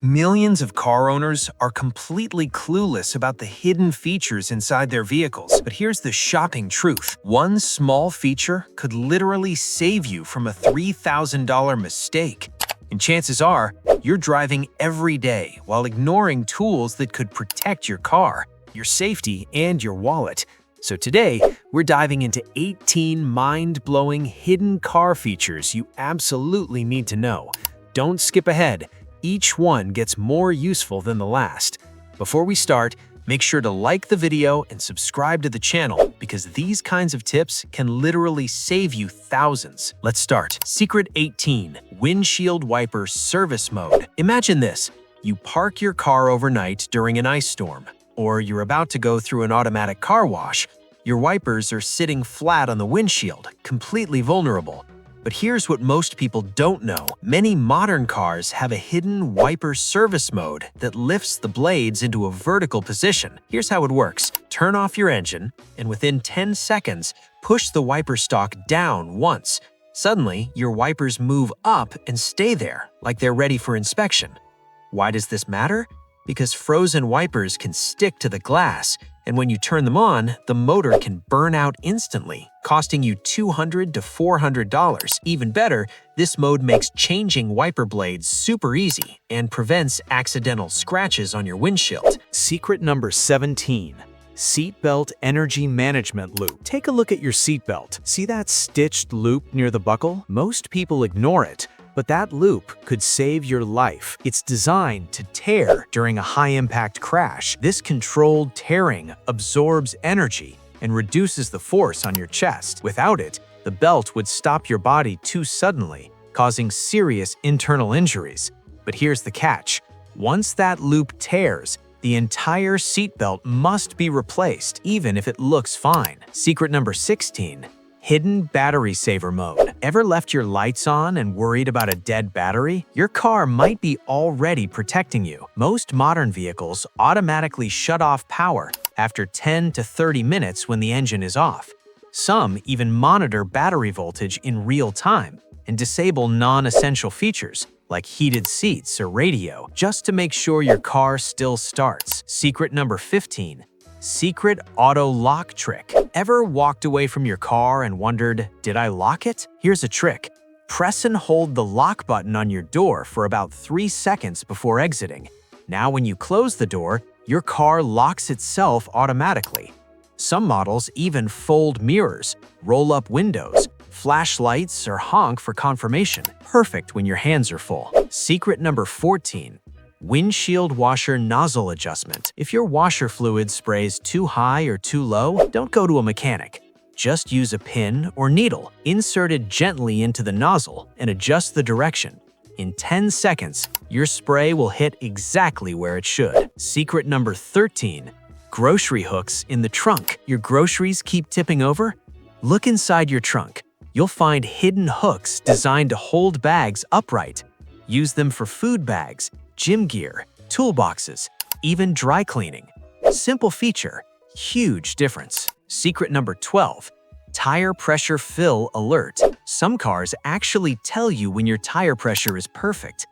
Millions of car owners are completely clueless about the hidden features inside their vehicles. But here's the shocking truth. One small feature could literally save you from a $3,000 mistake. And chances are, you're driving every day while ignoring tools that could protect your car, your safety, and your wallet. So today, we're diving into 18 mind-blowing hidden car features you absolutely need to know. Don't skip ahead. Each one gets more useful than the last. Before we start, make sure to like the video and subscribe to the channel because these kinds of tips can literally save you thousands. Let's start. Secret 18. Windshield Wiper Service Mode. Imagine this. You park your car overnight during an ice storm, or you're about to go through an automatic car wash. Your wipers are sitting flat on the windshield, completely vulnerable. But here's what most people don't know. Many modern cars have a hidden wiper service mode that lifts the blades into a vertical position. Here's how it works. Turn off your engine, and within 10 seconds, push the wiper stalk down once. Suddenly, your wipers move up and stay there, like they're ready for inspection. Why does this matter? Because frozen wipers can stick to the glass, and when you turn them on, the motor can burn out instantly, costing you $200 to $400. Even better, this mode makes changing wiper blades super easy and prevents accidental scratches on your windshield. Secret number 17. Seatbelt Energy Management Loop. Take a look at your seatbelt. See that stitched loop near the buckle? Most people ignore it, but that loop could save your life. It's designed to tear during a high-impact crash. This controlled tearing absorbs energy and reduces the force on your chest. Without it, the belt would stop your body too suddenly, causing serious internal injuries. But here's the catch. Once that loop tears, the entire seatbelt must be replaced, even if it looks fine. Secret number 16. Hidden Battery Saver Mode. Ever left your lights on and worried about a dead battery? Your car might be already protecting you. Most modern vehicles automatically shut off power after 10 to 30 minutes when the engine is off. Some even monitor battery voltage in real time and disable non-essential features like heated seats or radio just to make sure your car still starts. Secret number 15. Secret Auto Lock Trick. Ever walked away from your car and wondered, did I lock it? Here's a trick. Press and hold the lock button on your door for about 3 seconds before exiting. Now when you close the door, your car locks itself automatically. Some models even fold mirrors, roll up windows, flash lights, or honk for confirmation. Perfect when your hands are full. Secret number 14. Windshield Washer Nozzle Adjustment. If your washer fluid sprays too high or too low, don't go to a mechanic. Just use a pin or needle. Insert it gently into the nozzle and adjust the direction. In 10 seconds, your spray will hit exactly where it should. Secret number 13. Grocery hooks in the trunk. Your groceries keep tipping over? Look inside your trunk. You'll find hidden hooks designed to hold bags upright. Use them for food bags, gym gear, toolboxes, even dry cleaning. Simple feature, huge difference. Secret number 12. Tire Pressure Fill Alert. Some cars actually tell you when your tire pressure is perfect.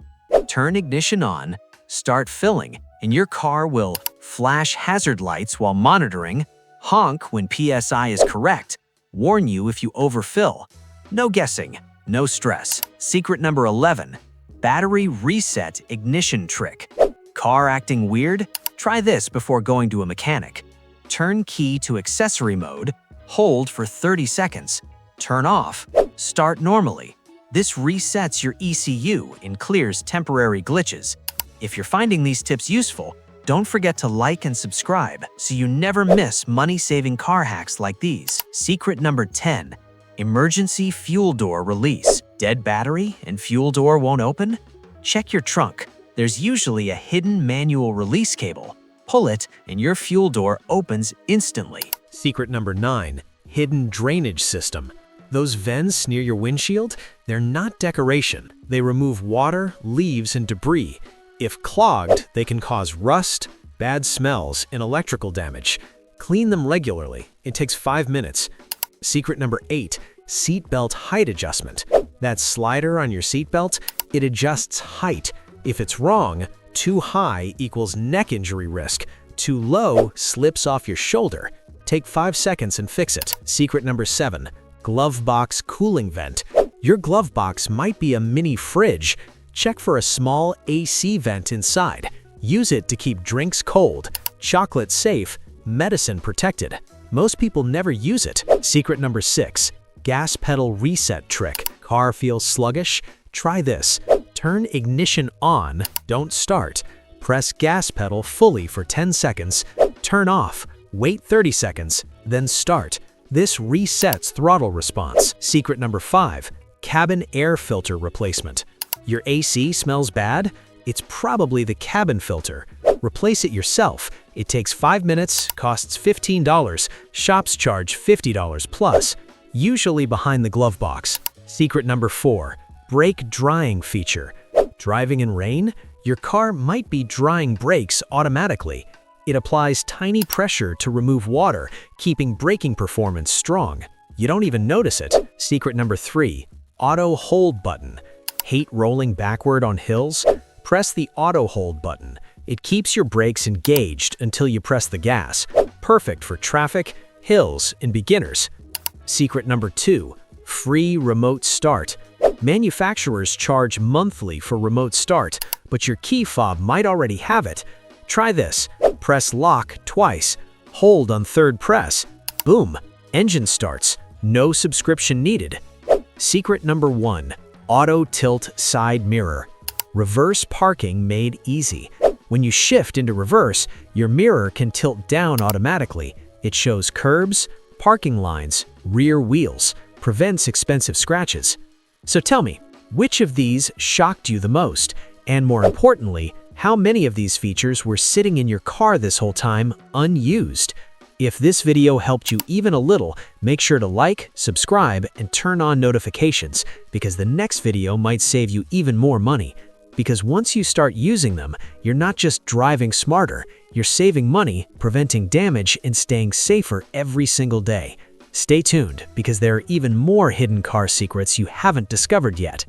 Turn ignition on, start filling, and your car will flash hazard lights while monitoring, honk when PSI is correct, warn you if you overfill. No guessing, no stress. Secret number 11. Battery Reset Ignition Trick. Car acting weird? Try this before going to a mechanic. Turn key to accessory mode, hold for 30 seconds, turn off, start normally. This resets your ECU and clears temporary glitches. If you're finding these tips useful, don't forget to like and subscribe so you never miss money-saving car hacks like these. Secret number 10. Emergency Fuel Door Release. Dead battery and fuel door won't open? Check your trunk. There's usually a hidden manual release cable. Pull it and your fuel door opens instantly. Secret number 9. Hidden Drainage System. Those vents near your windshield? They're not decoration. They remove water, leaves, and debris. If clogged, they can cause rust, bad smells, and electrical damage. Clean them regularly. It takes 5 minutes. Secret number 8. Seatbelt Height Adjustment. That slider on your seatbelt, it adjusts height. If it's wrong, too high equals neck injury risk. Too low slips off your shoulder. Take 5 seconds and fix it. Secret number 7, glove box cooling vent. Your glove box might be a mini fridge. Check for a small AC vent inside. Use it to keep drinks cold, chocolate safe, medicine protected. Most people never use it. Secret number 6, gas pedal reset trick. Car feels sluggish? Try this. Turn ignition on, don't start. Press gas pedal fully for 10 seconds, turn off, wait 30 seconds, then start. This resets throttle response. Secret number 5, cabin air filter replacement. Your AC smells bad? It's probably the cabin filter. Replace it yourself. It takes 5 minutes, costs $15, shops charge $50 plus, usually behind the glove box. Secret number 4, brake drying feature. Driving in rain? Your car might be drying brakes automatically. It applies tiny pressure to remove water, keeping braking performance strong. You don't even notice it. Secret number 3, auto hold button. Hate rolling backward on hills? Press the auto hold button. It keeps your brakes engaged until you press the gas. Perfect for traffic, hills, and beginners. Secret number 2, free remote start. Manufacturers charge monthly for remote start, but your key fob might already have it. Try this. Press lock twice. Hold on third press. Boom! Engine starts. No subscription needed. Secret number 1, auto tilt side mirror. Reverse parking made easy. When you shift into reverse, your mirror can tilt down automatically. It shows curbs, parking lines, rear wheels, prevents expensive scratches. So tell me, which of these shocked you the most? And more importantly, how many of these features were sitting in your car this whole time unused? If this video helped you even a little, make sure to like, subscribe, and turn on notifications, because the next video might save you even more money. Because once you start using them, you're not just driving smarter, you're saving money, preventing damage, and staying safer every single day. Stay tuned, because there are even more hidden car secrets you haven't discovered yet.